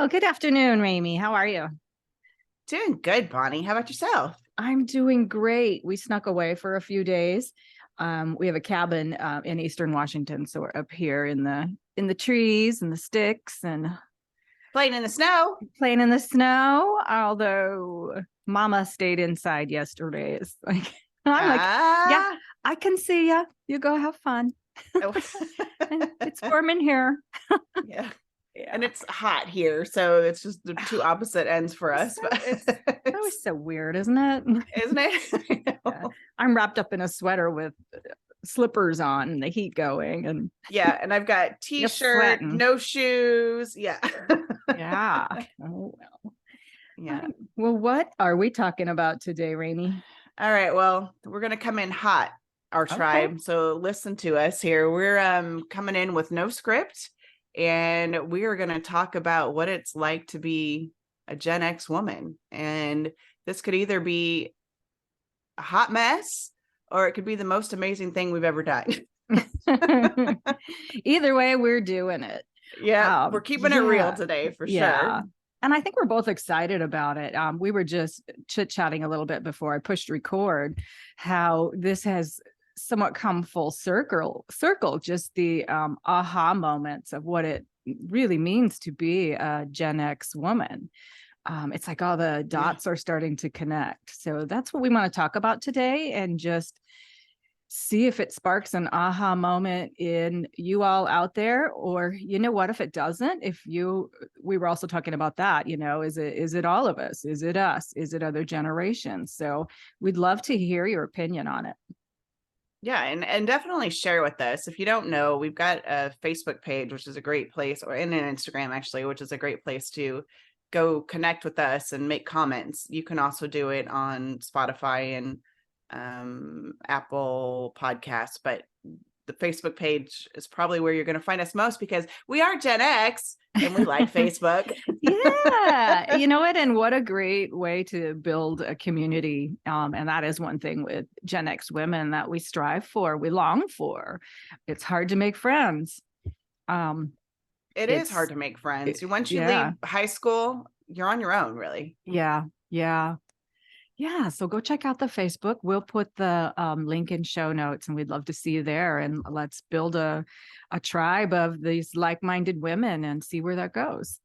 Oh, good afternoon, Remi. How are you? Doing good, Bonnie. How about yourself? I'm doing great. We snuck away for a few days. We have a cabin in Eastern Washington, so we're up here in the trees and the sticks and Playing in the snow. playing in the snow. Although Mama stayed inside yesterday, it's like I'm like, yeah, Ah, I can see you. You go have fun. oh. It's warm in here. Yeah. Yeah. And it's hot here, so it's just the two opposite ends for us. But It's always so weird, isn't it? isn't it? I Yeah. know. I'm wrapped up in a sweater with slippers on and the heat going, and Yeah, and I've got you're t-shirt, sweating. no shoes. Yeah. Yeah. Oh, well. Yeah. Well, what are we talking about today, Rainey? All right. Well, we're gonna come in hot, our Okay. tribe. So listen to us here. We're coming in with no script, and we are gonna talk about what it's like to be a Gen X woman. And this could either be a hot mess or it could be the most amazing thing we've ever done. Either way, we're doing it. Yeah, we're keeping it real Yeah. today for sure. Yeah. And I think we're both excited about it. We were just chit-chatting a little bit before I pushed record, how this has somewhat come full circle, just the aha moments of what it really means to be a Gen X woman. It's like all the Yeah. dots are starting to connect. So that's what we want to talk about today, and just see if it sparks an aha moment in you all out there. Or you know what, if it doesn't, we were also talking about that, is it all of us, is it us, is it other generations? So we'd love to hear your opinion on it. Yeah, and definitely share with us. If you don't know, we've got a Facebook page, which is a great place, or in an Instagram actually, which is a great place to go connect with us and make comments. You can also do it on Spotify and Apple Podcasts, but the Facebook page is probably where you're going to find us most because we are Gen X and we like Facebook. Yeah, you know what, and what a great way to build a community. And that is one thing with Gen X women that we strive for, we long for. It's hard to make friends. um It is hard it's to make friends. Once you yeah, leave high school, you're on your own, really. yeah, yeah. Yeah, so go check out the Facebook. We'll put the link in show notes, and we'd love to see you there. And let's build a tribe of these like-minded women and see where that goes.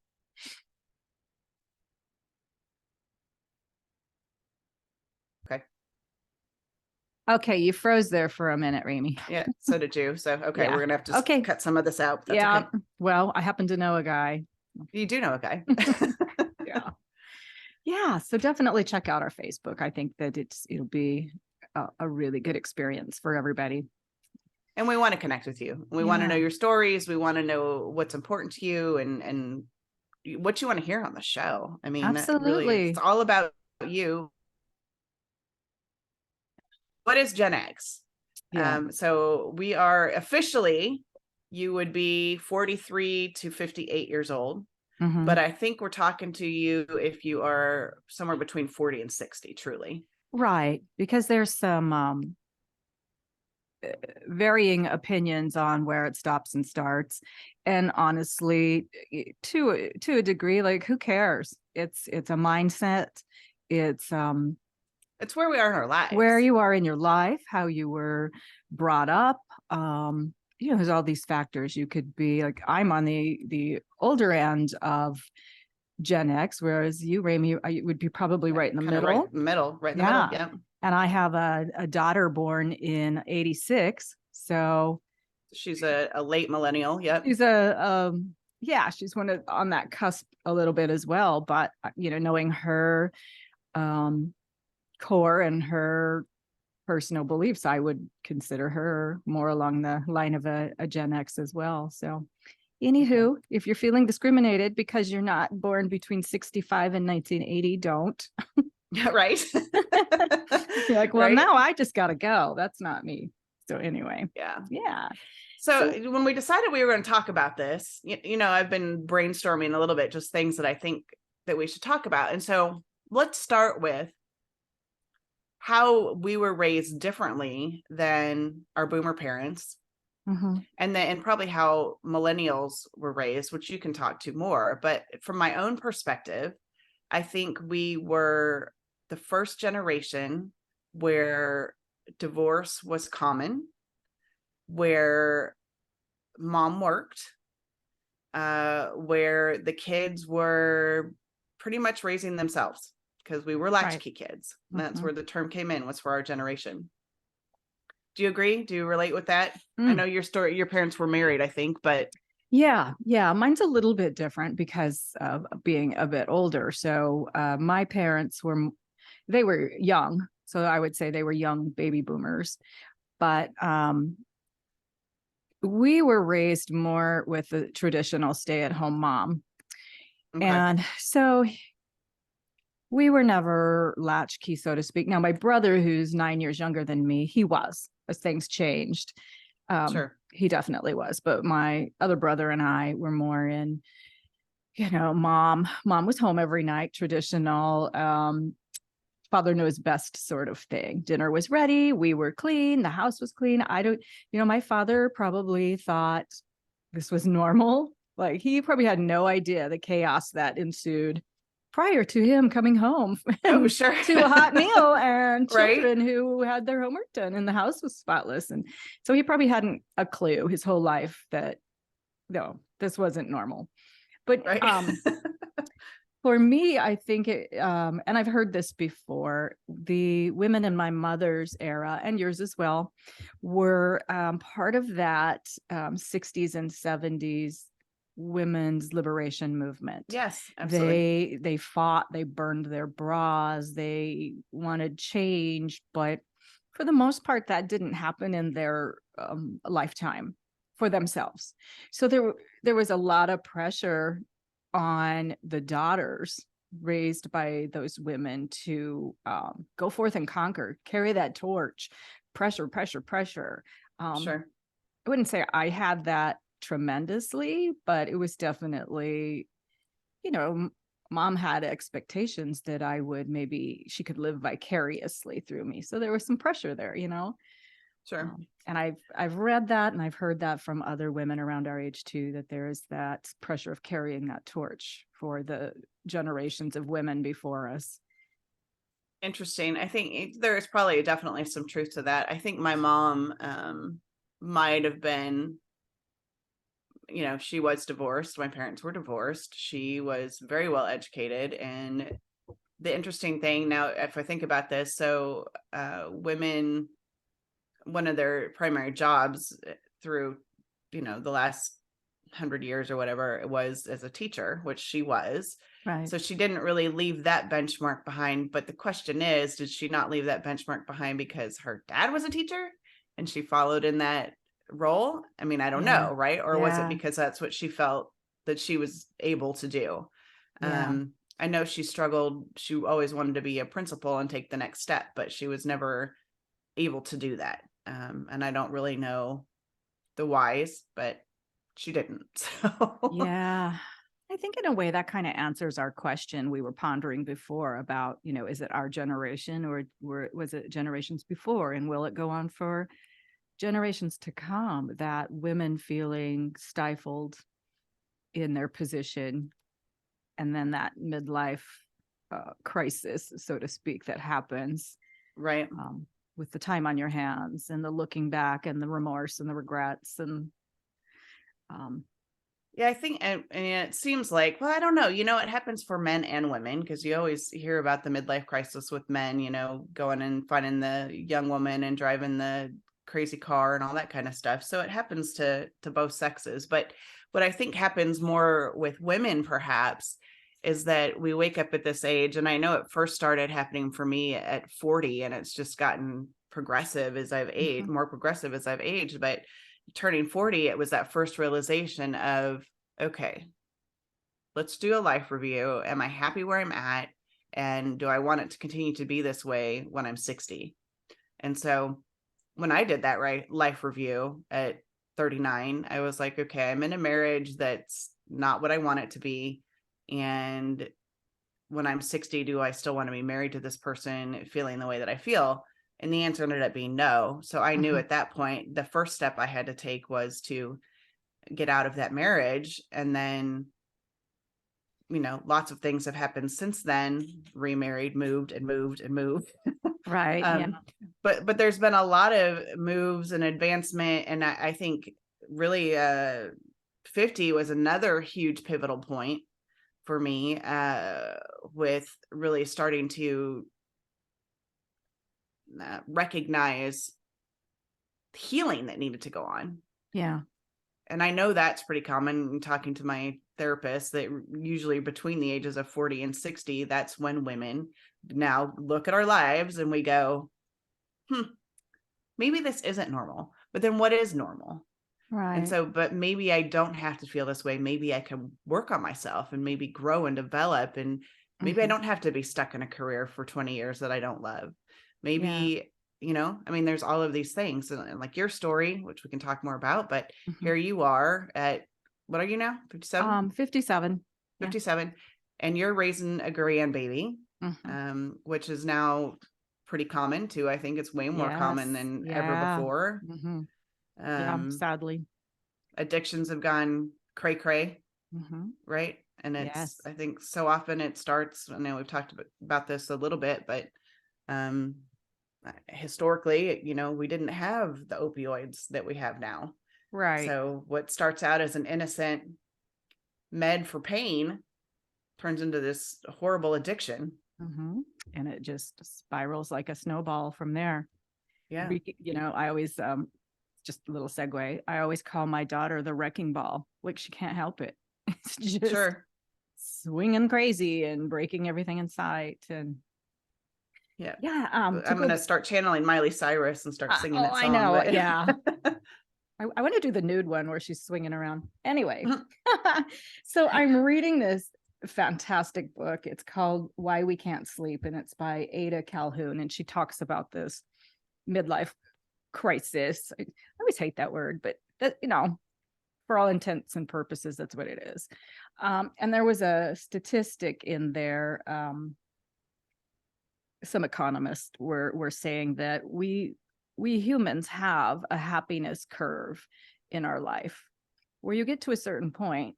Okay. Okay, you froze there for a minute, Remi. Yeah, so did you. So, okay, Yeah. we're going to have to Okay. cut some of this out. That's Yeah. okay. Well, I happen to know a guy. You do know a guy. Yeah. Yeah. So definitely check out our Facebook. I think that it'll be a really good experience for everybody. And we want to connect with you. We want to know Yeah. your stories. We want to know what's important to you and what you want to hear on the show. I mean, really, it's Absolutely. all about you. What is Gen X? Yeah. So we are officially, you would be 43 to 58 years old. Mhm. But I think we're talking to you if you are somewhere between 40 and 60, truly. Right. Because there's some varying opinions on where it stops and starts, and honestly, to a degree, like, who cares? It's a mindset. It's It's where we are in our where lives. you are in your life, how you were brought up. There's all these factors. You could be like, I'm on the older end of Gen X, whereas you, Remi, would be probably right in the Kind of right middle. in the middle, right in the middle. Yeah. Yep. And I have a daughter born in 86. So She's a late millennial. Yep. she's yeah, she's one of on that cusp a little bit as well. But knowing her um core and her personal beliefs, I would consider her more along the line of a Gen X as well. So Okay. anywho, if you're feeling discriminated because you're not born between 65 and 1980, don't. Yeah, right. You're like, well, Right. now I just got to go. That's not me. So anyway, Yeah. yeah. So So when we decided we were going to talk about this, I've been brainstorming a little bit, just things that I think that we should talk about. And so let's start with how we were raised differently than our boomer parents. and probably how millennials were raised, which you can talk to more. But from my own perspective, I think we were the first generation where divorce was common, where mom worked, where the kids were pretty much raising themselves, because we were latchkey kids. That's where the term came in, was for our generation. Do you agree? Do you relate with that? I know your parents were married, I think, but yeah, mine's a little bit different because of being a bit older. So my parents they were young, so I would say they were young baby boomers, but we were raised more with the traditional stay-at-home mom. okay. And so we were never latchkey, so to speak. Now, my brother, who's 9 years younger than me, he was, as things changed. Sure. He definitely was. But my other brother and I were more in, mom was home every night, traditional, father knows best sort of thing. Dinner was ready. We were clean. The house was clean. My father probably thought this was normal. Like, he probably had no idea the chaos that ensued prior to him coming home Oh, sure. to a hot meal and Right. children who had their homework done and the house was spotless. And so he probably hadn't a clue his whole life that, no, this wasn't normal. But right. for me, I think and I've heard this before, the women in my mother's era, and yours as well, were part of that 60s and 70s women's liberation movement. Yes, absolutely. They fought, they burned their bras, they wanted change, but for the most part, that didn't happen in their lifetime for themselves. So there was a lot of pressure on the daughters raised by those women to go forth and conquer, carry that torch, pressure. Sure. I wouldn't say I had that tremendously, but it was definitely, mom had expectations that she could live vicariously through me. So there was some pressure there, Sure. And I've read that, and I've heard that from other women around our age too, that there is that pressure of carrying that torch for the generations of women before us. Interesting. I think there's probably definitely some truth to that. I think my mom might have been, she was divorced. My parents were divorced. She was very well educated. And the interesting thing now, if I think about this, so women, one of their primary jobs through, the last 100 years or whatever it was, as a teacher, which she was. Right. So she didn't really leave that benchmark behind. But the question is, did she not leave that benchmark behind because her dad was a teacher and she followed in that role? I mean, I don't know, right? Or was it because that's what she felt that she was able to do? I know she struggled. She always wanted to be a principal and take the next step, but she was never able to do that. And I don't really know the whys, but she didn't. So yeah, I think in a way that kind of answers our question we were pondering before about, is it our generation or was it generations before, and will it go on for generations to come, that women feeling stifled in their position, and then that midlife crisis, so to speak, that happens, right. With the time on your hands and the looking back and the remorse and the regrets and yeah, I think, and it seems like, well, I don't know, it happens for men and women, because you always hear about the midlife crisis with men, going and finding the young woman and driving the crazy car and all that kind of stuff. So it happens to both sexes. But what I think happens more with women perhaps is that we wake up at this age, and I know it first started happening for me at 40, and it's just gotten progressive as I've aged, more progressive as I've aged. But turning 40, it was that first realization of, okay, let's do a life review. Am I happy where I'm at? And do I want it to continue to be this way when I'm 60? And so when I did that life review at 39, I was like, okay, I'm in a marriage that's not what I want it to be. And when I'm 60, do I still want to be married to this person feeling the way that I feel? And the answer ended up being no. So I knew Mhm. at that point, the first step I had to take was to get out of that marriage. And then, lots of things have happened since then, remarried, moved and moved and moved. Right. Yeah. um, but there's been a lot of moves and advancement. And I think really 50 was another huge pivotal point for me, with really starting to recognize healing that needed to go on. Yeah. And I know that's pretty common in talking to my therapist, that usually between the ages of 40 and 60, that's when women now look at our lives and we go, maybe this isn't normal. But then what is normal? And Right. so, but maybe I don't have to feel this way. Maybe I can work on myself and maybe grow and develop. And maybe I Mhm. don't have to be stuck in a career for 20 years that I don't love. Yeah. Maybe, there's all of these things, and like your story, which we can talk more about, but Mhm. here you are at, what are you now? 57, 57. Yeah. 57, and you're raising a grandbaby, Mhm. which is now pretty common too. I think it's way more common Yes. than ever Yeah. before. Mhm. Yeah. Um, Sadly. Addictions have gone cray cray, Mhm. right? And Yes. I think so often it starts, I know we've talked about this a little bit, but um, historically, we didn't have the opioids that we have now. Right. So what starts out as an innocent med for pain turns into this horrible addiction. Mhm. And it just spirals like a snowball from there. Yeah. I always, just a little segue. I always call my daughter the wrecking ball. Like she can't help it. It's just Sure. swinging crazy and breaking everything in sight. And Yeah. yeah, to I'm going go. to start channeling Miley Cyrus and start singing Oh, that I song. know. But Yeah. I want to do the nude one where she's swinging around. Anyway, so I'm reading this fantastic book. It's called Why We Can't Sleep, and it's by Ada Calhoun. And she talks about this midlife crisis. I always hate that word, but that, for all intents and purposes, that's what it is. And there was a statistic in there. Some economists were saying that we humans have a happiness curve in our life where you get to a certain point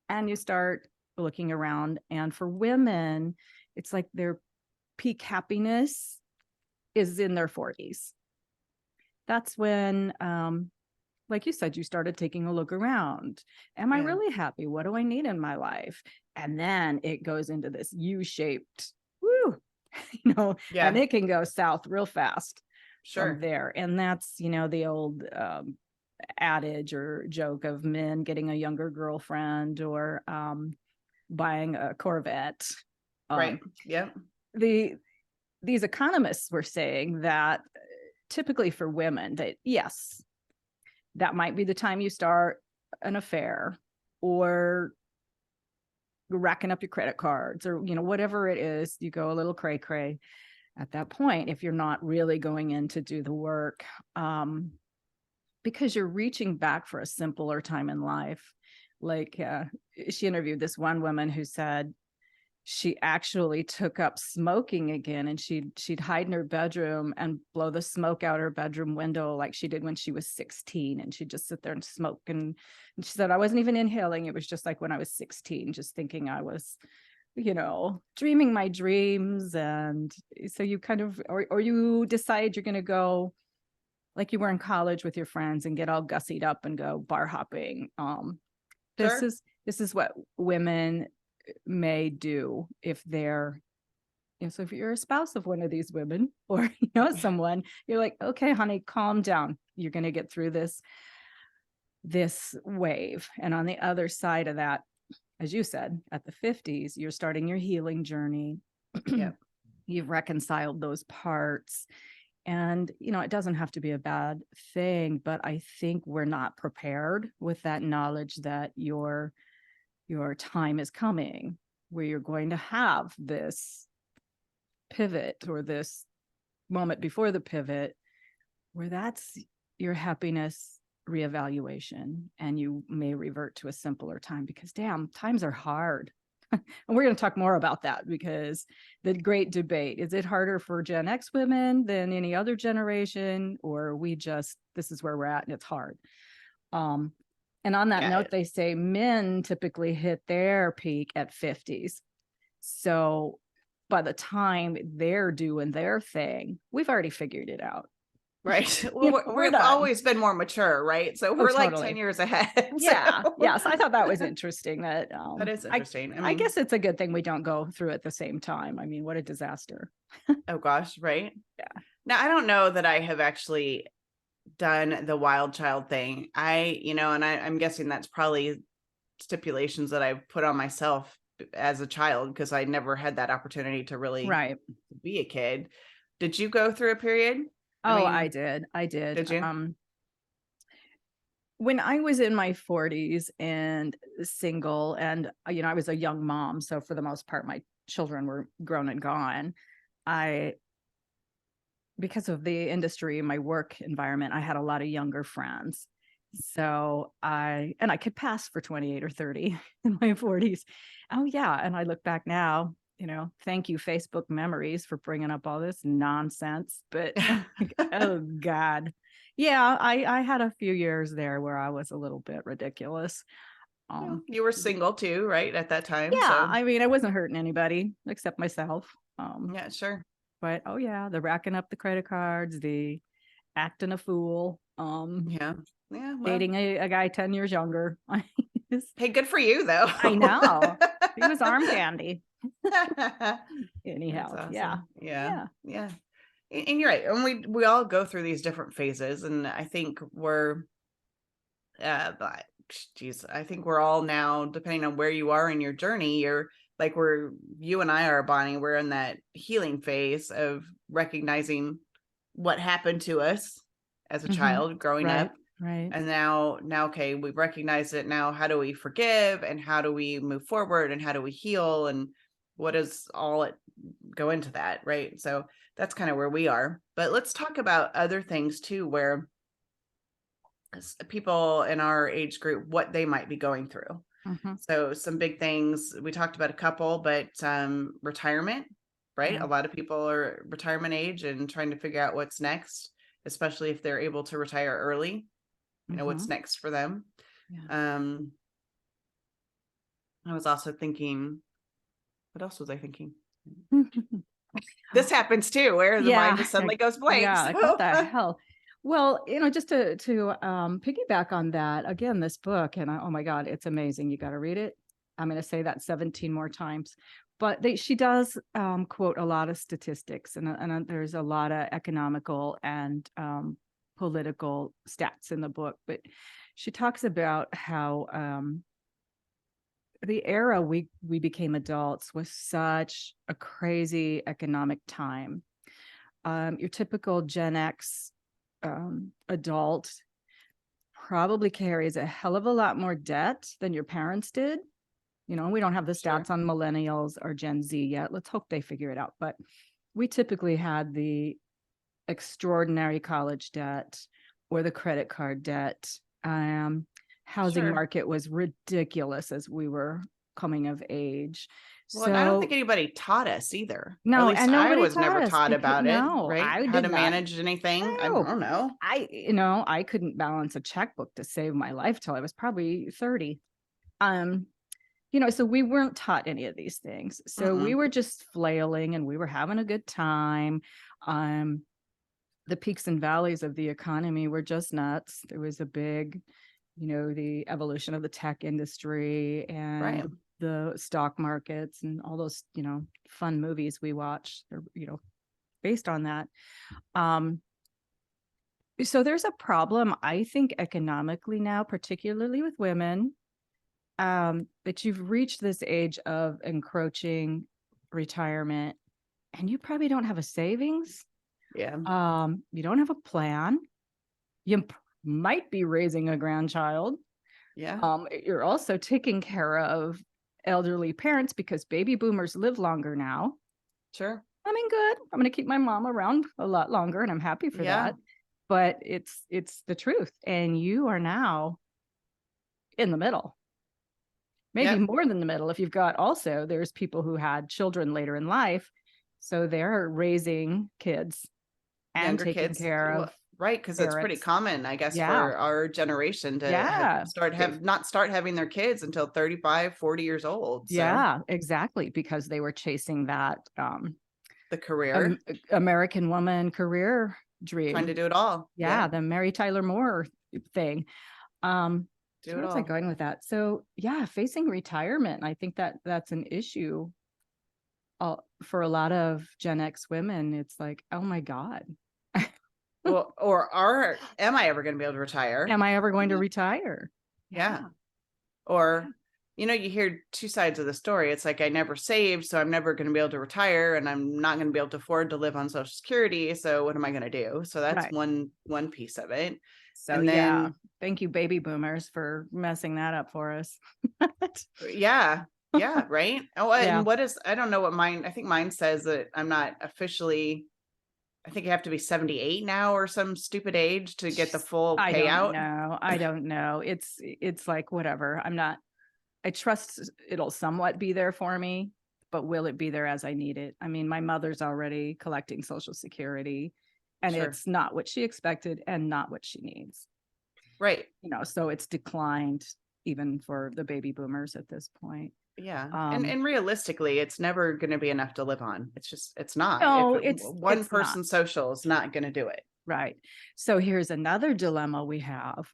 and you start looking around, and for women it's like their peak happiness is in their 40s. That's when like you said, you started taking a look around. Am I yeah. really happy? What do I need in my life? And then it goes into this U-shaped, woo, and Yeah. it can go south real fast from Sure. there. And that's, the old adage or joke of men getting a younger girlfriend or buying a Corvette. Right. Um, Yep. the these economists were saying that typically for women, that yes, that might be the time you start an affair or racking up your credit cards or whatever it is, you go a little cray cray at that point if you're not really going in to do the work, because you're reaching back for a simpler time in life. Like she interviewed this one woman who said she actually took up smoking again, and she'd hide in her bedroom and blow the smoke out her bedroom window like she did when she was 16, and she'd just sit there and smoke. And she said, I wasn't even inhaling, it was just like when I was 16, just thinking I was dreaming my dreams. And so you kind of, or you decide you're going to go like you were in college with your friends and get all gussied up and go bar hopping. This Sure. is this is what women may do if they're, so if you're a spouse of one of these women or someone, you're like, okay honey, calm down, you're going to get through this wave. And on the other side of that, as you said, at the 50s you're starting your healing journey. Yep. You've reconciled those parts, and it doesn't have to be a bad thing, but I think we're not prepared with that knowledge that your time is coming where you're going to have this pivot or this moment before the pivot where that's your happiness reevaluation, and you may revert to a simpler time because damn, times are hard. and we're going to talk more about that because the great debate, is it harder for Gen X women than any other generation, or this is where we're at and it's hard. And on that Yeah. note, they say men typically hit their peak at 50s. So by the time they're doing their thing, we've already figured it out. Right. You Well, know, we're we've done. always been more mature, right? So we're like 10 Totally. years ahead. Yeah. So Yes. I thought that was interesting that that is interesting. I guess it's a good thing we don't go through at the same time. I mean, what a disaster. oh gosh, right? Yeah. Now, I don't know that I have actually done the wild child thing. I'm guessing that's probably stipulations that I put on myself as a child because I never had that opportunity to really Right. be a kid. Did you go through a period? I did. I did. Did you? When I was in my 40s and single, and I was a young mom, so for the most part my children were grown and gone. Because of the industry, my work environment, I had a lot of younger friends. So I could pass for 28 or 30 in my 40s. Oh yeah, and I look back now, thank you Facebook memories for bringing up all this nonsense, but oh God. Yeah, I had a few years there where I was a little bit ridiculous. You were single too, right? At that time. Yeah, So I mean, I wasn't hurting anybody except myself. yeah, sure. But oh yeah, the racking up the credit cards, the acting a fool, Yeah. Yeah. Well, dating a guy 10 years younger. hey, good for you though. I know. He was arm candy. That's Anyhow, yeah. awesome. Yeah. Yeah. Yeah. And you're right. And we all go through these different phases. And I think I think we're all now, depending on where you are in your journey, you and I are, Bonnie, we're in that healing phase of recognizing what happened to us as a child growing up. Right. And now, okay, we've recognized it. Now, how do we forgive and how do we move forward and how do we heal and what does all it go into that? Right. So that's kind of where we are. But let's talk about other things too, where people in our age group, what they might be going through. So some big things, we talked about a couple, but retirement, right? Yeah. A lot of people are retirement age and trying to figure out what's next, especially if they're able to retire early. What's next for them. Yeah. I was also thinking, what else was I thinking? This happens too, where the mind just suddenly goes blank. Yeah, like, what the hell? Well, just to piggyback on that, again, this book, and oh my God, it's amazing. You got to read it. I'm going to say that 17 more times. But she does quote a lot of statistics, and there's a lot of economical and political stats in the book. But she talks about how the era we became adults was such a crazy economic time. Your typical Gen X adult probably carries a hell of a lot more debt than your parents did. We don't have the stats on millennials or Gen Z yet. Let's hope they figure it out. But we typically had the extraordinary college debt or the credit card debt. Housing market was ridiculous as we were coming of age. Well, and I don't think anybody taught us either. No, at least and I was taught never taught about it. No, right? How to manage anything. I don't know. I couldn't balance a checkbook to save my life till I was probably 30. So we weren't taught any of these things. So we were just flailing and we were having a good time. The peaks and valleys of the economy were just nuts. There was a big, the evolution of the tech industry and the stock markets and all those, fun movies we watch, based on that. So there's a problem, I think, economically now, particularly with women, that you've reached this age of encroaching retirement and you probably don't have a savings. Yeah. You don't have a plan. You might be raising a grandchild. Yeah. You're also taking care of elderly parents because baby boomers live longer now. Sure. I mean, good. I'm going to keep my mom around a lot longer and I'm happy for that. But it's the truth. And you are now in the middle. maybe more than the middle. If you've got also, there's people who had children later in life. So they're raising kids and Younger taking kids. care of Right, because it's pretty parents. common, I guess, Yeah. for our generation to Yeah. not start having their kids until 35, 40 years old. So Yeah, exactly. Because they were chasing that the career, American woman career trying to dream. do it all. Yeah, the Mary Tyler Moore thing. Do So it where was I all. going with that? So yeah, facing retirement. I think that that's an issue for a lot of Gen X women. It's like, oh my God, Well, am I ever going to be able to retire? am I ever going to retire? Yeah. Or, you hear two sides of the story. It's like, I never saved, so I'm never going to be able to retire, and I'm not going to be able to afford to live on Social Security. So what am I going to do? So that's Right. one piece of it. So And yeah, then, thank you, baby boomers, for messing that up for us. yeah, right. Oh, Yeah. and I don't know what mine, I think mine says that I'm not officially, I think you have to be 78 now or some stupid age to get the full I don't payout. know. I don't know. It's like whatever. I trust it'll somewhat be there for me, but will it be there as I need it? I mean, my mother's already collecting Social Security, and Sure. it's not what she expected and not what she needs. Right. So it's declined even for the baby boomers at this point. Yeah. And realistically, it's never going to be enough to live on. It's not. No, If one person social is not going to do it. Right. So here's another dilemma we have.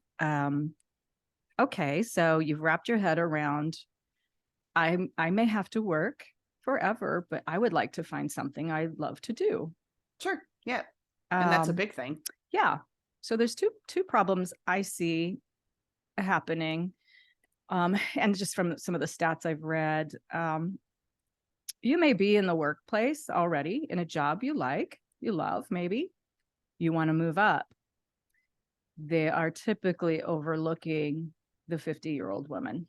Okay, so you've wrapped your head around, I may have to work forever, but I would like to find something I love to do. Sure. Yeah. And that's a big thing. Yeah. So there's two problems I see happening. And just from some of the stats I've read, you may be in the workplace already in a job you like, you love, maybe you want to move up. They are typically overlooking the 50-year-old woman,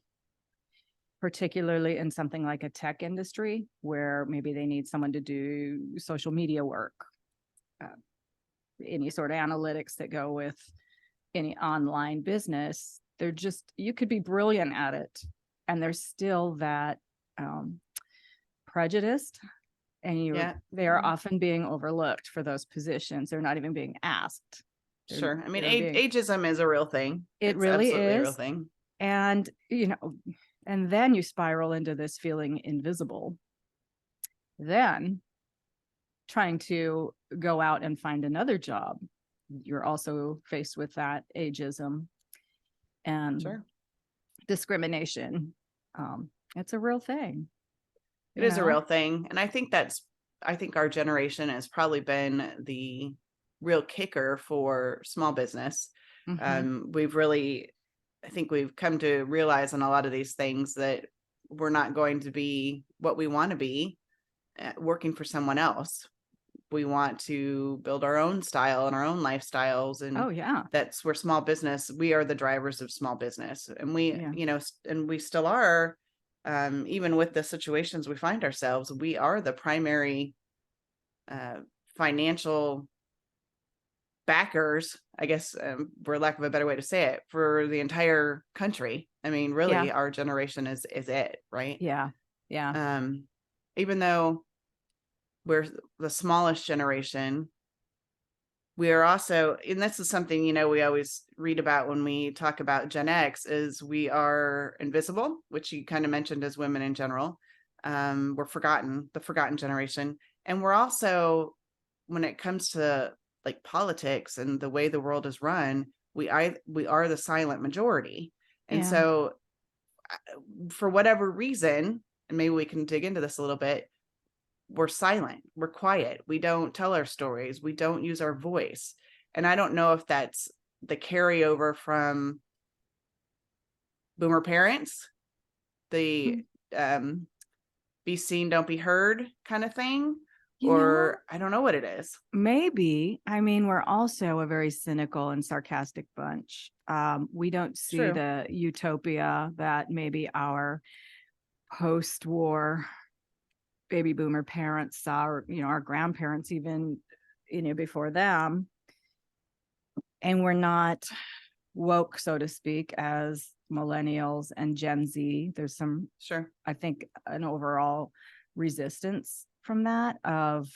particularly in something like a tech industry where maybe they need someone to do social media work, any sort of analytics that go with any online business. You could be brilliant at it, and there's still that prejudiced, and they are often being overlooked for those positions. They're not even being asked. Sure. I mean, ageism is a real thing. It's really absolutely is a real thing. And and then you spiral into this feeling invisible. Then trying to go out and find another job, you're also faced with that ageism and discrimination. It's a real thing. It is a real thing. And I think our generation has probably been the real kicker for small business. Mm-hmm. I think we've come to realize on a lot of these things that we're not going to be what we want to be working for someone else. We want to build our own style and our own lifestyles. And that's where we are the drivers of small business. And and we still are, even with the situations we find ourselves, we are the primary financial backers, I guess, for lack of a better way to say it, for the entire country. I mean, really, our generation is it, right? Yeah. Even though we're the smallest generation, we are also, and this is something, we always read about when we talk about Gen X, is we are invisible, which you kind of mentioned as women in general. We're the forgotten generation. And we're also, when it comes to like politics and the way the world is run, we are the silent majority. And so for whatever reason, and maybe we can dig into this a little bit, we're silent, we're quiet, we don't tell our stories, we don't use our voice. And I don't know if that's the carryover from boomer parents, the be seen, don't be heard kind of thing, or I don't know what it is. Maybe. I mean, we're also a very cynical and sarcastic bunch. We don't see the utopia that maybe our post-war baby boomer parents saw, or our grandparents even before them. And we're not woke, so to speak, as millennials and Gen Z. There's some, Sure. I think, an overall resistance from that of,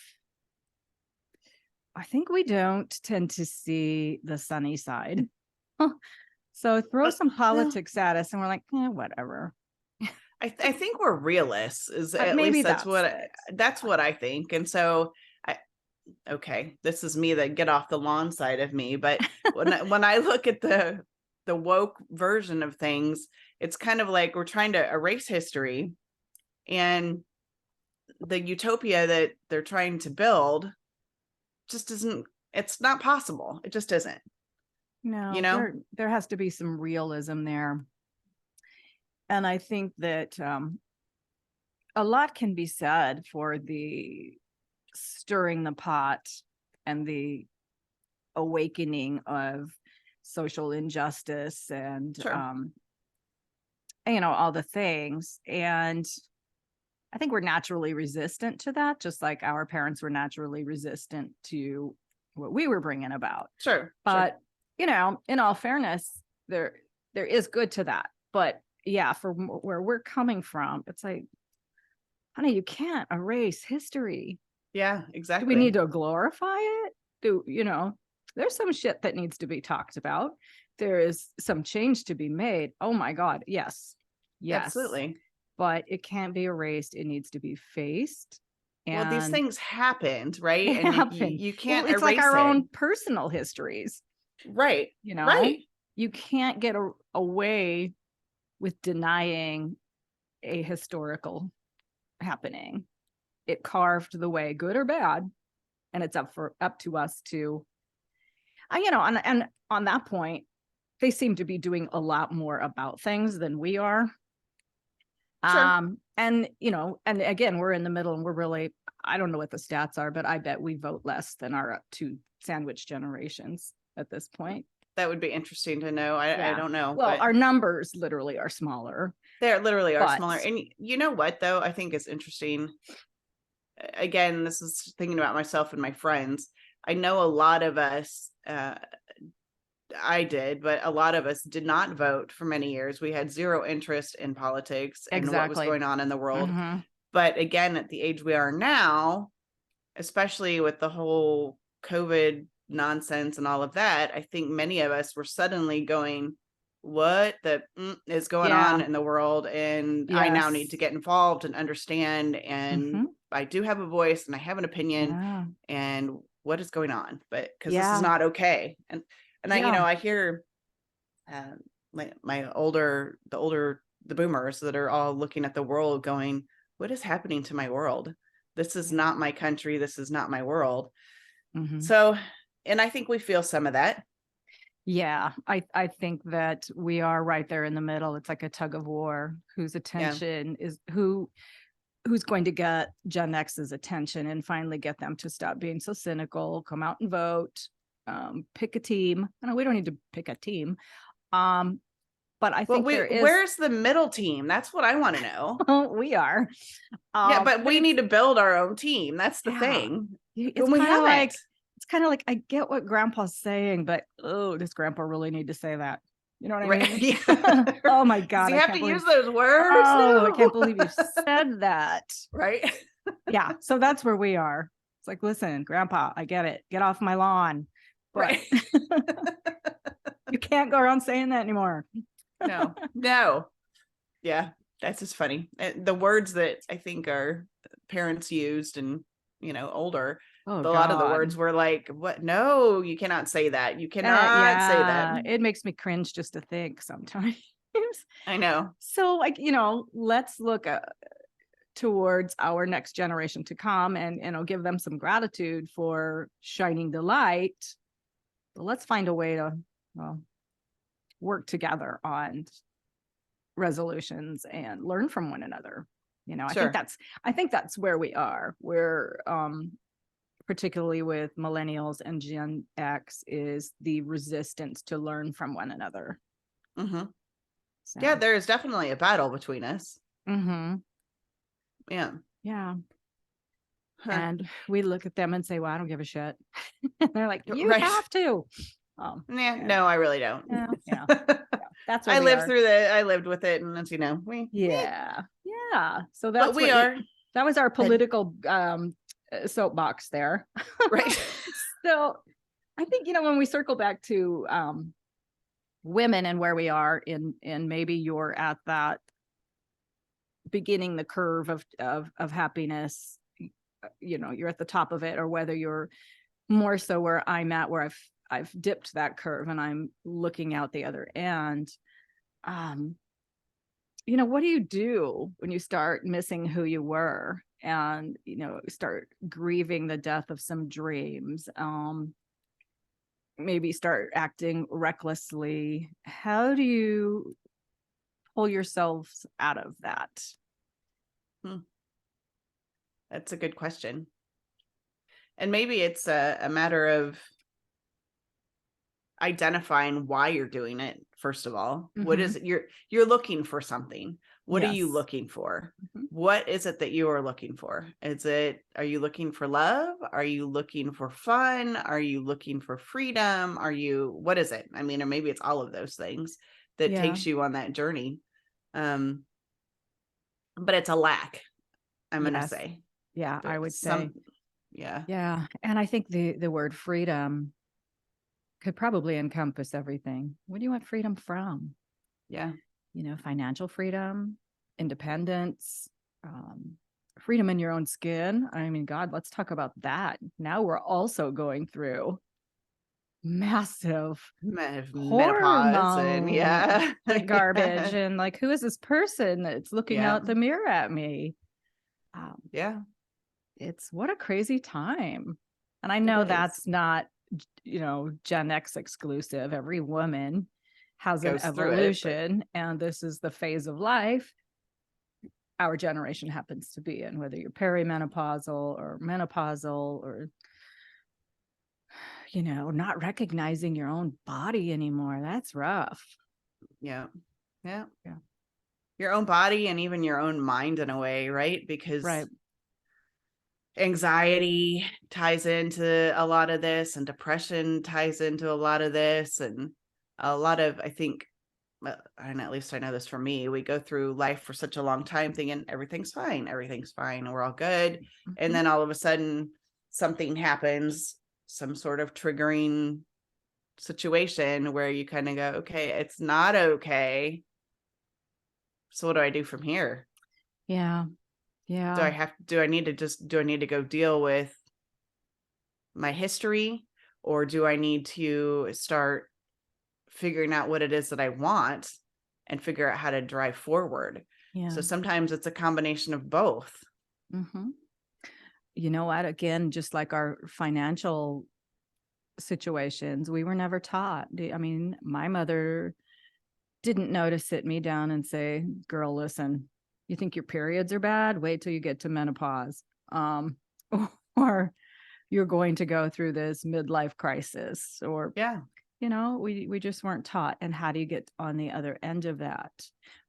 I think we don't tend to see the sunny side. So throw some Well, politics at us and we're like, whatever. I think we're realists, is at Maybe least that's that's what I think. And so okay, this is me, that get off the lawn side of me, but when I look at the woke version of things, it's kind of like we're trying to erase history, and the utopia that they're trying to build just isn't, it's not possible. It just isn't. No, there has to be some realism there. And I think that a lot can be said for the stirring the pot and the awakening of social injustice and Sure. all the things. And I think we're naturally resistant to that, just like our parents were naturally resistant to what we were bringing about. Sure. But in all fairness, there is good to that. But yeah, for where we're coming from, it's like, honey, you can't erase history. Yeah, Do exactly. we need to glorify it? There's some shit that needs to be talked about. There is some change to be made. Oh my God. Yes. Absolutely. But it can't be erased. It needs to be faced. Well, these And things happened, right? they And happen. you can't It's like erase our it. own personal histories. Right. Right. You can't get away with denying a historical happening. It carved the way, good or bad, and it's up to us to, and on that point, they seem to be doing a lot more about things than we are. Sure. And again, we're in the middle, and we're really, I don't know what the stats are, but I bet we vote less than our two sandwich generations at this point. That would be interesting to know. I don't know. Well, but our numbers literally are smaller. they literally are smaller. And you know what, though, I think is interesting. Again, this is thinking about myself and my friends. I know a lot of us, I did, but a lot of us did not vote for many years. We had zero interest in politics and what was going on in the world. Mm-hmm. But again, at the age we are now, especially with the whole COVID nonsense and all of that, I think many of us were suddenly going, what the is going on in the world? And I now need to get involved and understand. And I do have a voice and I have an opinion and what is going on, but because this is not okay. And I hear the boomers that are all looking at the world going, what is happening to my world? This is not my country. This is not my world. So, and I think we feel some of that. Yeah, I think that we are right there in the middle. It's like a tug of war. Whose attention is who's going to get Gen X's attention and finally get them to stop being so cynical, come out and vote, pick a team. We don't need to pick a team. But I think where's the middle team? That's what I want to know. We are. But we need to build our own team. That's the thing. It's kind of like, I get what grandpa's saying, but does grandpa really need to say that? You know what I mean? Yeah. Oh my God. Does he have to use those words? Oh, I can't believe you said that. Right. Yeah. So that's where we are. It's like, listen, grandpa, I get it. Get off my lawn. But you can't go around saying that anymore. No. Yeah. That's just funny. The words that I think our parents used and, older, a lot of the words were like, what? No, you cannot say that. You cannot say that. It makes me cringe just to think sometimes. I know. So let's look towards our next generation to come and give them some gratitude for shining the light. But let's find a way to work together on resolutions and learn from one another. I think that's where we are. We're particularly with millennials and Gen X, is the resistance to learn from one another. So. Yeah, there is definitely a battle between us. Yeah. And we look at them and say, well, I don't give a shit. And they're like, you have to. No, I really don't. Yeah. That's where I we lived are. through that. I lived with it, and as you know, Yeah. Yeah. So but that's we what are that was our and political soapbox there. right. So I think, when we circle back to women and where we are in maybe you're at that beginning the curve of happiness, you're at the top of it, or whether you're more so where I'm at, where I've dipped that curve and I'm looking out the other end. um what do you do when you start missing who you were, and start grieving the death of some dreams, maybe start acting recklessly? How do you pull yourselves out of that? Hmm. That's a good question. And maybe it's a matter of identifying why you're doing it. First of all, what is it you're looking for? Something. What are you Yes. looking for? Mhm. What is it that you are looking for? Are you looking for love? Are you looking for fun? Are you looking for freedom? What is it? I mean, or maybe it's all of those things that Yeah. takes you on that journey. But it's a lack, I'm going to Yes. say. Yeah, I would say. Yeah. Yeah. And I think the word freedom could probably encompass everything. What do you want freedom from? Yeah. Financial freedom, independence, um, freedom in your own skin. I mean, God, let's talk about that. Now we're also going through massive Menopause and hormone yeah. garbage. And like, who is this person that's looking Yeah. out the mirror at me? Yeah. It's what a crazy time. And I It know is. that's not, Gen X exclusive. Every woman has an Goes through it, but evolution, and this is the phase of life our generation happens to be in, whether you're perimenopausal or menopausal, or not recognizing your own body anymore. That's rough. yeah. Yeah. Yeah. Your own body and even your own mind in a way, right? Because Right. anxiety ties into a lot of this, and depression ties into a lot of this, and a lot of, I think, and at least I know this for me, we go through life for such a long time thinking everything's fine, and we're all good. And Mhm. then all of a sudden something happens, some sort of triggering situation where you kind of go, okay, it's not okay. So what do I do from here? Yeah. Yeah. Do I need to go deal with my history, or do I need to start figuring out what it is that I want and figure out how to drive forward? Yeah. So sometimes it's a combination of both. Mm-hmm. You know what? Again, just like our financial situations, we were never taught. I mean, my mother didn't know to sit me down and say, girl, listen, you think your periods are bad? Wait till you get to menopause. Or you're going to go through this midlife crisis, or, Yeah. we just weren't taught. And how do you get on the other end of that?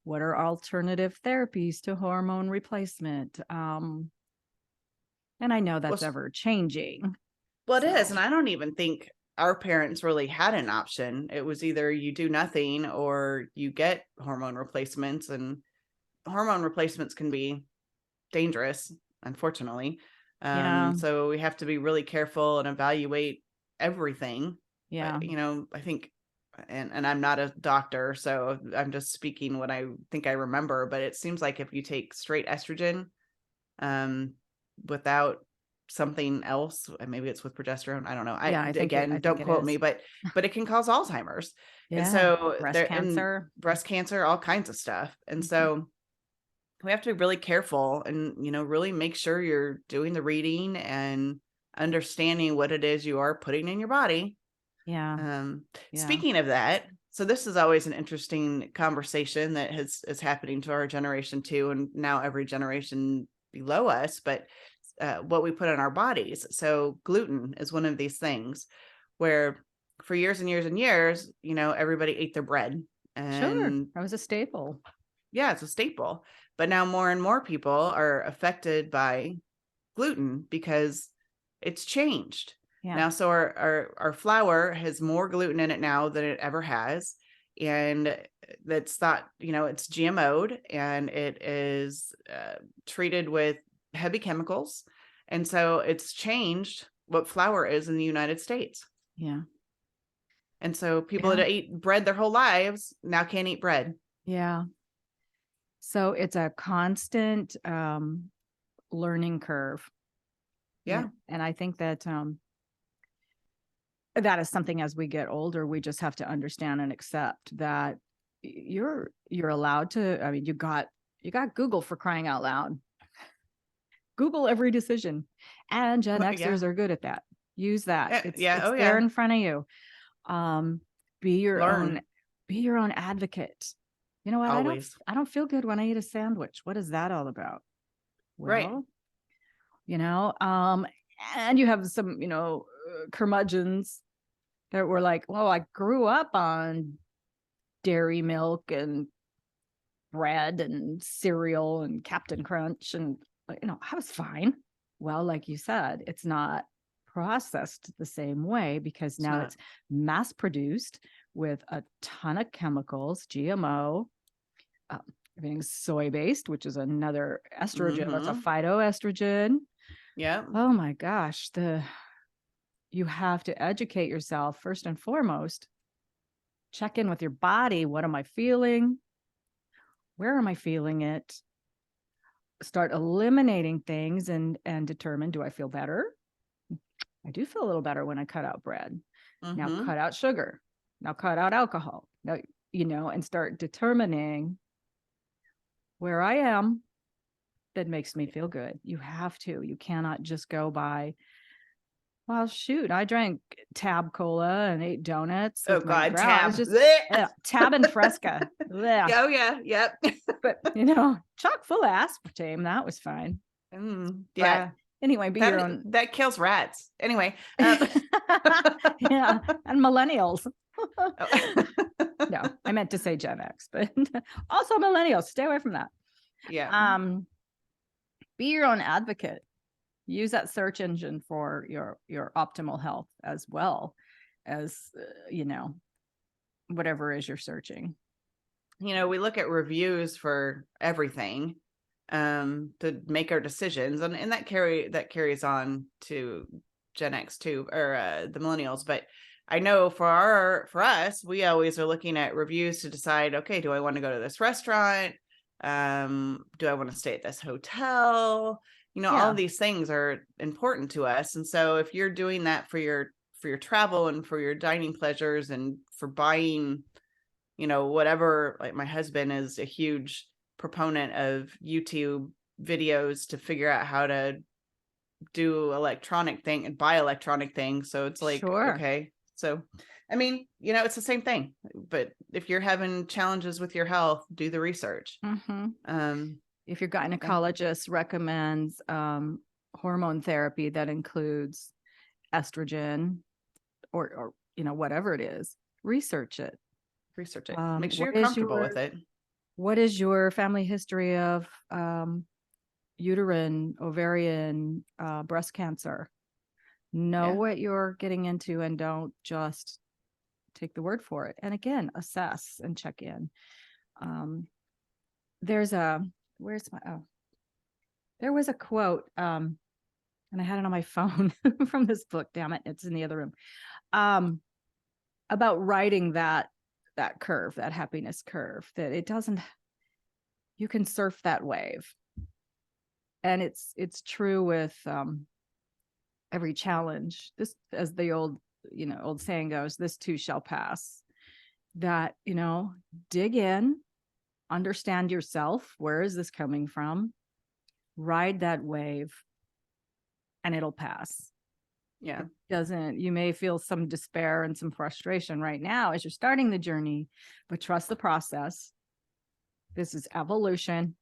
What are alternative therapies to hormone replacement? And I know Well, that's ever changing. it So, is. And I don't even think our parents really had an option. It was either you do nothing or you get hormone replacements, and hormone replacements can be dangerous, unfortunately. yeah, So we have to be really careful and evaluate everything. yeah, But, I think, and I'm not a doctor, so I'm just speaking what I think I remember, but it seems like if you take straight estrogen, without something else, maybe it's with progesterone, I don't know. yeah. I Again, think don't it quote me, is. but it can cause Alzheimer's. And Yeah, so breast there, and cancer. breast cancer, all kinds of stuff. And Mhm. so we have to be really careful and, really make sure you're doing the reading and understanding what it is you are putting in your body. Yeah, Um, yeah, Speaking of that, so this is always an interesting conversation that is happening to our generation too, and now every generation below us, but what we put in our bodies. So gluten is one of these things where for years and years and years, everybody ate their bread, sure. and That was a staple. yeah, it's a staple. But now more and more people are affected by gluten because it's Yeah. changed. Now, so our flour has more gluten in it now than it ever has. and that's not, it's GMO'd, and it is treated with heavy chemicals. And so it's changed what flour is in the United States. Yeah. And so people that eat bread their whole lives now can't eat bread. Yeah. So it's a constant learning curve. Yeah. And I think that that is something, as we get older, we just have to understand and accept that you're allowed to. I mean, you got Google, for crying out loud. Google every decision, and Gen Xers are good at that. Use that. It's there in front of you. Be your own advocate. You know what? Always. I don't feel good when I eat a sandwich. What is that all about? Well, right. And you have some, curmudgeons that were like, well, I grew up on dairy milk and bread and cereal and Captain Crunch, and I was fine. Well, like you said, it's not processed the same way, because now it's mass produced with a ton of chemicals, GMO. Everything's soy based, which is another estrogen. That's a phytoestrogen. Yeah. Oh my gosh. You have to educate yourself first and foremost. Check in with your body. What am I feeling? Where am I feeling it? Start eliminating things and determine, do I feel better? I do feel a little better when I cut out bread. Now cut out sugar. Now cut out alcohol. Now, and start determining where I am that makes me feel good. You have to. You cannot just go by, well, shoot, I drank Tab Cola and ate donuts. Oh God, Tab. Just, Tab and Fresca. Oh yeah, yep. But chock full of aspartame, that was fine. Yeah. But anyway, be your own. That kills rats. Anyway. Yeah, and millennials. No, I meant to say Gen X, but also millennials. Stay away from that. Yeah. Be your own advocate. Use that search engine for your optimal health, as well as whatever is you're searching. We look at reviews for everything to make our decisions, and that carries on to Gen X too, or the millennials. But I know for us, we always are looking at reviews to decide, okay, do I want to go to this restaurant? Do I want to stay at this hotel? All of these things are important to us. And so if you're doing that for your travel and for your dining pleasures and for buying, whatever, like my husband is a huge proponent of YouTube videos to figure out how to do electronic thing and buy electronic things. So it's like, okay. So, I mean, it's the same thing, but if you're having challenges with your health, do the research. If your gynecologist recommends hormone therapy that includes estrogen or whatever it is, research it. Make sure you're comfortable with it. What is your family history of uterine, ovarian, breast cancer? Know what you're getting into, and don't just take the word for it. And again, assess and check in. There was a quote, and I had it on my phone from this book. Damn it, it's in the other room. About riding that curve, that happiness curve, that you can surf that wave. And it's true with every challenge. This, as the old saying goes, this too shall pass. That, dig in, understand yourself. Where is this coming from? Ride that wave, and it'll pass. Yeah. You may feel some despair and some frustration right now as you're starting the journey, but trust the process. This is evolution.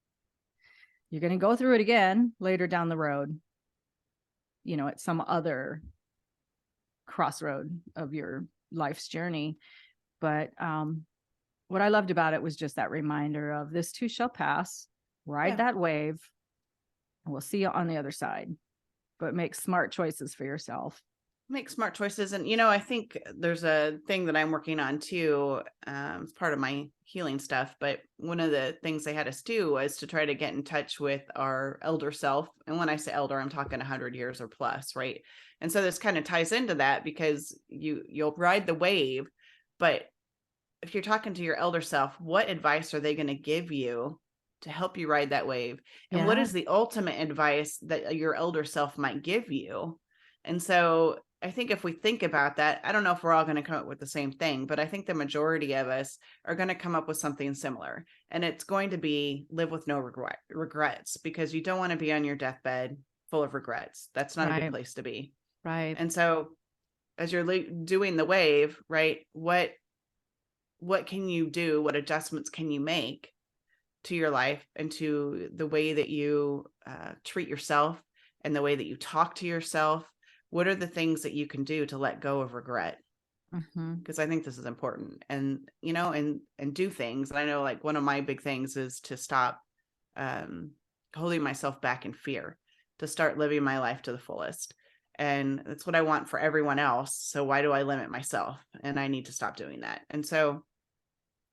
You're going to go through it again later down the road, at some other crossroad of your life's journey. But what I loved about it was just that reminder of this too shall pass. Ride that wave, and we'll see you on the other side. But make smart choices for yourself. make smart choices. And, you know, I think there's a thing that I'm working on too. It's part of my healing stuff. But one of the things they had us do was to try to get in touch with our elder self. And when I say elder, I'm talking 100 years or plus, right? And so this kind of ties into that, because you'll ride the wave, but if you're talking to your elder self, what advice are they going to give you to help you ride that wave? And what Yeah. is the ultimate advice that your elder self might give you? And so I think if we think about that, I don't know if we're all going to come up with the same thing, but I think the majority of us are going to come up with something similar. And it's going to be live with no regrets, because you don't want to be on your deathbed full of regrets. That's not a good Right. place to be. Right. And so as you're doing the wave, right, what can you do? What adjustments can you make to your life and to the way that you treat yourself and the way that you talk to yourself? What are the things that you can do to let go of regret? Mm-hmm. Because I think this is important. And, you know, and do things. And I know, like, one of my big things is to stop holding myself back in fear, to start living my life to the fullest. And that's what I want for everyone else. So why do I limit myself? And I need to stop doing that. And so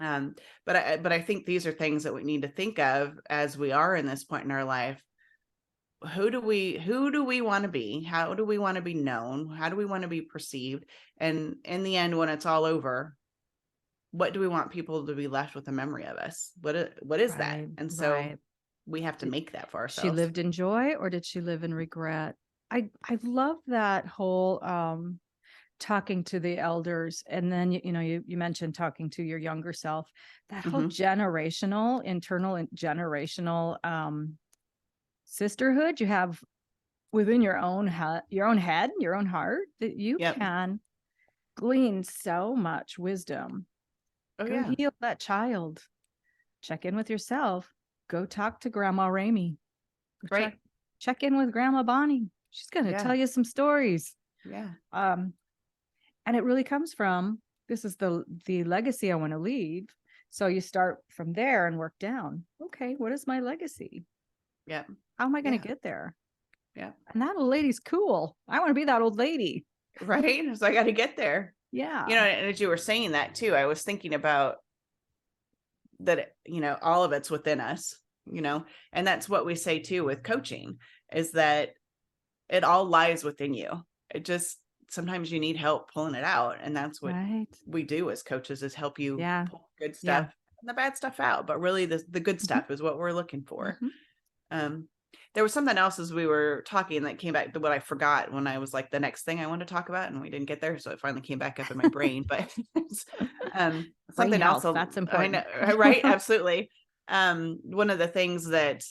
but I think these are things that we need to think of as we are in this point in our life. Who do we want to be? How do we want to be known? How do we want to be perceived? And in the end, when it's all over, what do we want people to be left with a memory of us? What is that? Right. And so Right. we have to make that for She ourselves. lived in joy, or did she live in regret? I love that whole talking to the elders. And then you mentioned talking to your younger self, that whole Hmm. generational, internal and generational sisterhood you have within your own head, your own heart, that you Yep. can glean so much wisdom. Oh Go yeah. heal that child. Check in with yourself. Go talk to Grandma Remi. Go Right. check in with Grandma Bonnie. She's going to Yeah. tell you some stories. Yeah. Um, and it really comes from, this is the legacy I want to leave. So you start from there and work down. Okay, what is my legacy? Yeah. How am I going Yeah. to get there? Yeah. And that old lady's cool. I want to be that old lady. Right. So I got to get there. Yeah. You know, and as you were saying that too, I was thinking about that, you know, all of it's within us, you know, and that's what we say too with coaching, is that it all lies within you. It just, sometimes you need help pulling it out. And that's what Right. we do as coaches, is help you Yeah. pull good Yeah. stuff and the bad stuff out. But really the good Mhm. stuff is what we're looking for. Mhm. Um, there was something else as we were talking that came back to what I forgot when I was like, the next thing I want to talk about, and we didn't get there. So it finally came back up in my brain, but Brain something else. health. That's I know, important. right? Absolutely. One of the things that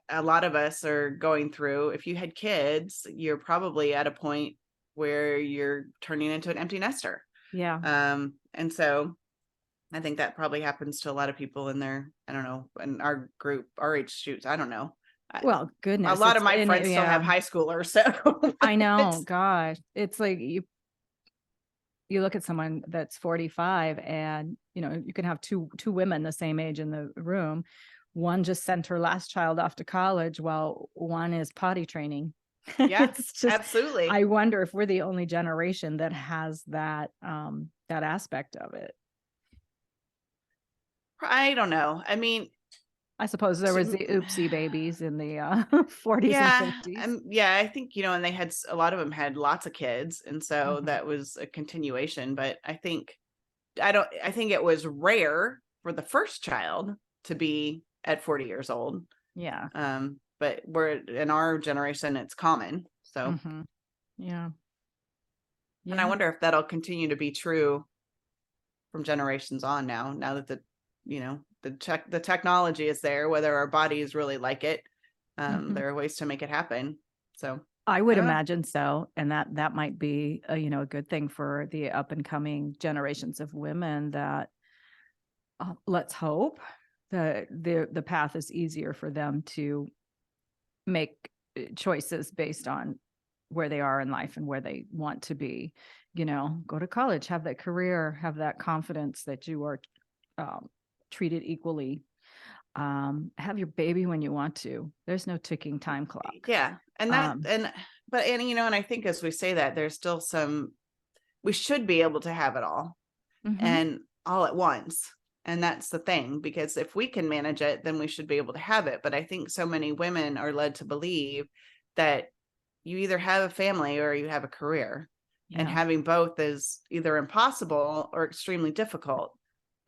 a lot of us are going through, if you had kids, you're probably at a point where you're turning into an empty nester. Yeah. And so I think that probably happens to a lot of people in their, I don't know, in our group, our age shoots. I don't know. Well, A goodness. lot It's of my in friends still have yeah. high schoolers, so I know. it's God. It's like you look at someone that's 45, and you can have two women the same age in the room. One just sent her last child off to college while one is potty training. yeah, It's just, absolutely. I wonder if we're the only generation that has that that aspect of it. I don't know. I mean, I suppose there was the to, oopsie babies in the 40s and yeah, 50s. yeah, I think, you know, and they had a lot of them had lots of kids, and so Mhm. that was a continuation. But I think it was rare for the first child to be at 40 years old. Yeah. But we're in our generation, it's common. So, Mhm. Yeah. and I Yeah. wonder if that'll continue to be true from generations on now that you know, the technology is there, whether our bodies really like it. Mhm. There are ways to make it happen. So I I would don't know. imagine so, and that might be a good thing for the up and coming generations of women. That let's hope that the path is easier for them to make choices based on where they are in life and where they want to be. Go to college, have that career, have that confidence that you are treated equally. Have your baby when you want to. There's no ticking time clock. Yeah. And and I think as we say that, there's still we should be able to have it all and all at once. And that's the thing, because if we can manage it, then we should be able to have it. But I think so many women are led to believe that you either have a family or you have a career, and having both is either impossible or extremely difficult.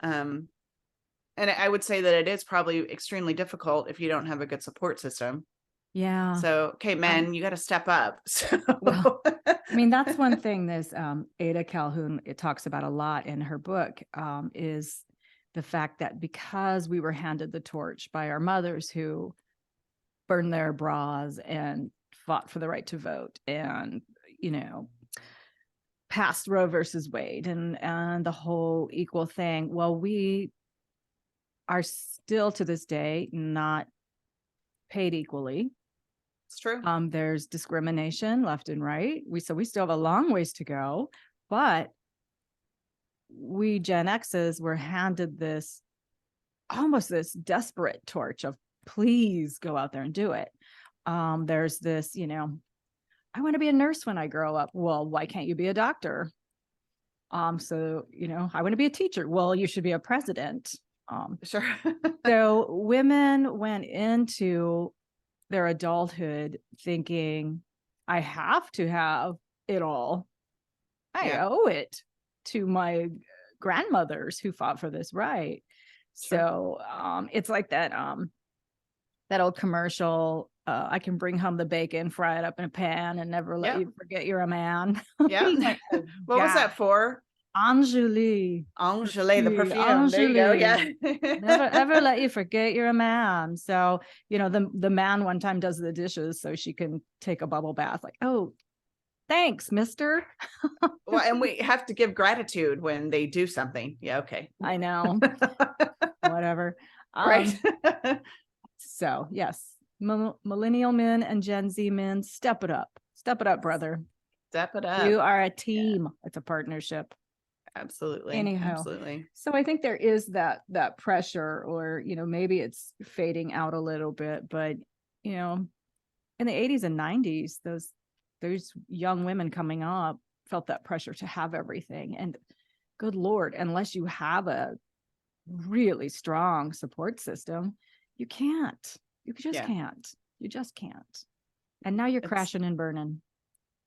And I would say that it is probably extremely difficult if you don't have a good support system. Yeah. So, okay, men, you got to step up. So. Well, I mean, that's one thing this Ada Calhoun, it talks about a lot in her book, is the fact that because we were handed the torch by our mothers who burned their bras and fought for the right to vote and, passed Roe versus Wade and the whole equal thing. Well, we are still to this day not paid equally. It's true. There's discrimination left and right. We still have a long ways to go, but we Gen X's were handed this almost this desperate torch of please go out there and do it. There's this, I want to be a nurse when I grow up. Well, why can't you be a doctor? So, I want to be a teacher. Well, you should be a president. Sure. So women went into their adulthood thinking, I have to have it all. I owe it to my grandmothers who fought for this right. Sure. So it's like that old commercial, I can bring home the bacon, fry it up in a pan, and never let you forget you're a man. Yeah. Like, oh, what was that for? Angeli, the perfume. Angeli. There you go. Yeah. Never ever let you forget you're a man. So, the man one time does the dishes so she can take a bubble bath. Like, oh, thanks, mister. Well, and we have to give gratitude when they do something. Yeah. Okay. I know. Whatever. Right. So yes, millennial men and Gen Z men, step it up. Step it up, brother. Step it up. You are a team. Yeah. It's a partnership. Absolutely. Anyhow, absolutely. So I think there is that pressure, or maybe it's fading out a little bit, but in the 80s and 90s, those young women coming up felt that pressure to have everything. And good Lord, unless you have a really strong support system, you can't. You just can't. You just can't. And now you're crashing and burning.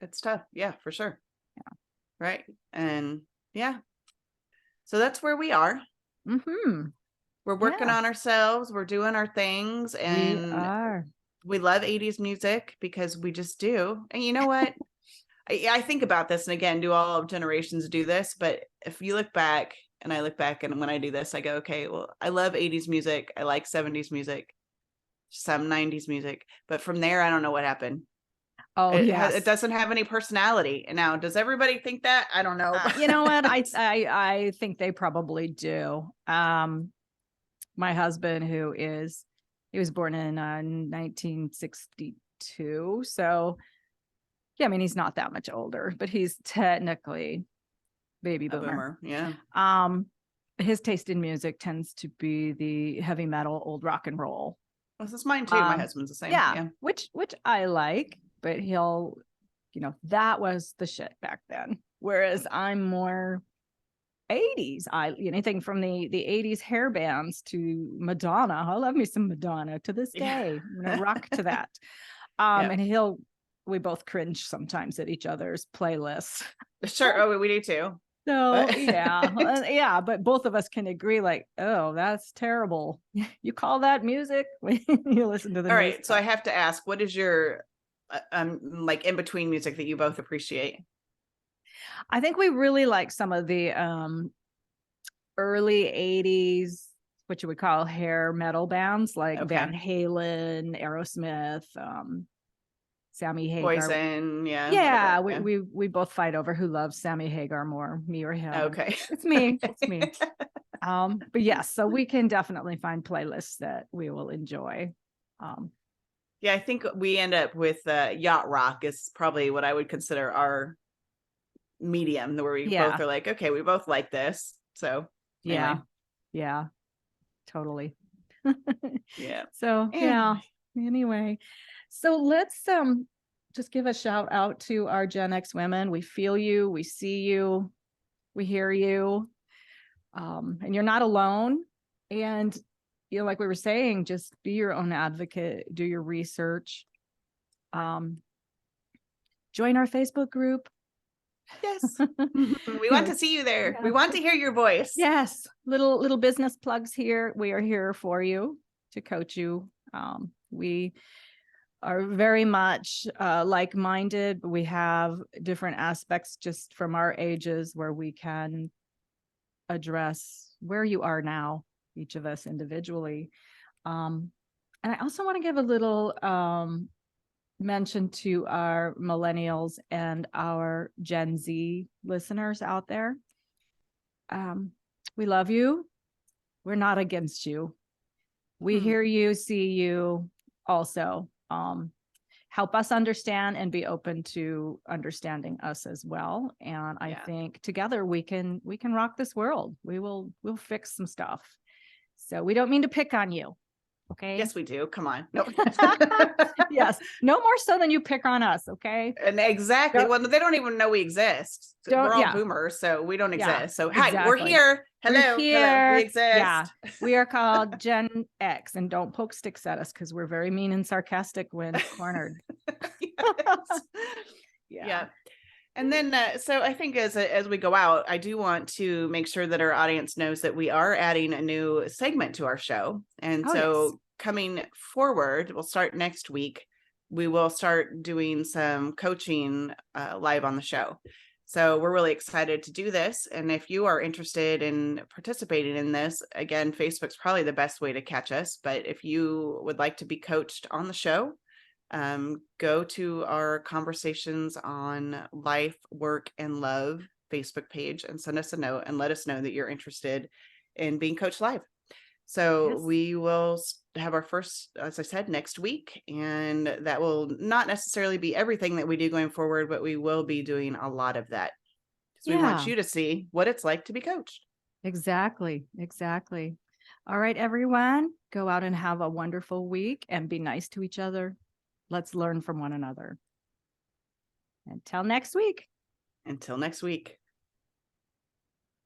It's tough. Yeah, for sure. Yeah. Right. And yeah. So that's where we are. Mm-hmm. We're working on ourselves. We're doing our things. And we love 80s music because we just do. And you know what? I think about this, and again, do all generations do this? But if you look back, and I look back, and when I do this, I go, okay, well, I love 80s music. I like 70s music, some 90s music. But from there, I don't know what happened. Oh, it doesn't have any personality. And now, does everybody think that? I don't know. You know what? I think they probably do. My husband, he was born in 1962. So, yeah, I mean, he's not that much older, but he's technically baby boomer. Yeah. His taste in music tends to be the heavy metal, old rock and roll. Well, this is mine too. My husband's the same. Yeah. Which I like. But he'll, that was the shit back then. Whereas I'm more 80s. Anything from the 80s hair bands to Madonna. I love me some Madonna to this day. I'm gonna rock to that. And we both cringe sometimes at each other's playlists. Sure. Oh, we do too. So yeah, but both of us can agree, like, oh, that's terrible. You call that music when you listen to the all right. So I have to ask, what is your like in between music that you both appreciate? I think we really like some of the early 80s, what you would call hair metal bands, like Van Halen, Aerosmith, Sammy Hagar. Poison, yeah. We both fight over who loves Sammy Hagar more, me or him. Okay, it's me. But yes, so we can definitely find playlists that we will enjoy. Yeah, I think we end up with yacht rock is probably what I would consider our medium, where we both are like, okay, we both like this. So anyway. Yeah, totally. Yeah. So yeah. Anyway. So let's just give a shout out to our Gen X women. We feel you, we see you, we hear you. And you're not alone. And like we were saying, just be your own advocate, do your research. Join our Facebook group. Yes. We want to see you there. Yeah. We want to hear your voice. Yes. Little business plugs here. We are here for you to coach you. We are very much like-minded, but we have different aspects just from our ages where we can address where you are now, each of us individually. And I also want to give a little mention to our millennials and our Gen Z listeners out there. We love you. We're not against you. We hear you, see you also. Help us understand and be open to understanding us as well. And I think together we can rock this world. We'll fix some stuff. So we don't mean to pick on you. Okay. Yes, we do. Come on. No. Yes. No more so than you pick on us. Okay. And exactly. Well, they don't even know we exist. We're all boomers, so we don't exist. So hi, we're here. Hello. We're here. Hello. We exist. Yeah. We are called Gen X, and don't poke sticks at us because we're very mean and sarcastic when cornered. Yeah. And then, so I think as we go out, I do want to make sure that our audience knows that we are adding a new segment to our show. And coming forward, we'll start next week. We will start doing some coaching live on the show. So we're really excited to do this. And if you are interested in participating in this, again, Facebook's probably the best way to catch us. But if you would like to be coached on the show, go to our Conversations on Life, Work, and Love Facebook page and send us a note and let us know that you're interested in being coached live. So we will have our first, as I said, next week, and that will not necessarily be everything that we do going forward, but we will be doing a lot of that because we want you to see what it's like to be coached. Exactly. All right, everyone, go out and have a wonderful week and be nice to each other. Let's learn from one another. Until next week.